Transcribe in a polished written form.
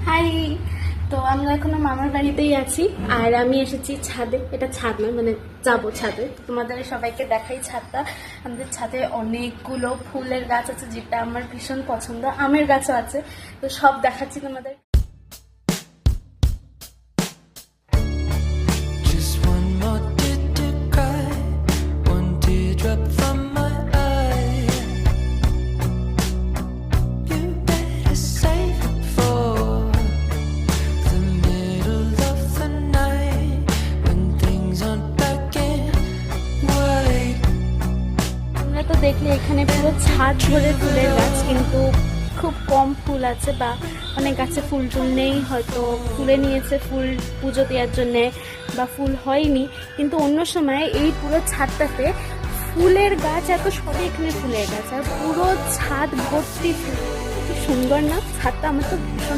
High, তো আমরা এখনো মামার বাড়িতেই আছি আর আমি এসেছি ছাদে। এটা ছাদ নয়, মানে যাবো ছাদে। তোমাদের সবাইকে দেখাই ছাদটা। আমাদের ছাদে অনেকগুলো ফুলের গাছ আছে, যেটা আমার ভীষণ পছন্দ। আমের গাছও আছে, তো সব দেখাচ্ছি তোমাদের। Just one more tear to cry, one teardrop from my eye. You better save it for the middle of the night when things aren't black and white. তোমরা তো দেখলে এখানে পুরো ছাদ ভরে ফুলের গাছ, কিন্তু খুব কম ফুল আছে, বা অনেক গাছে ফুল টুল নেই, হয়তো ফুলে নিয়েছে ফুল পুজো দেওয়ার জন্যে, বা ফুল হয়নি। কিন্তু অন্য সময় এই পুরো ছাদটাতে ফুলের গাছ, এত সবই এখানে ফুলের গাছ, আর পুরো ছাদ ভর্তি ফুল। কি সুন্দর না ছাদটা, আমার তো ভীষণ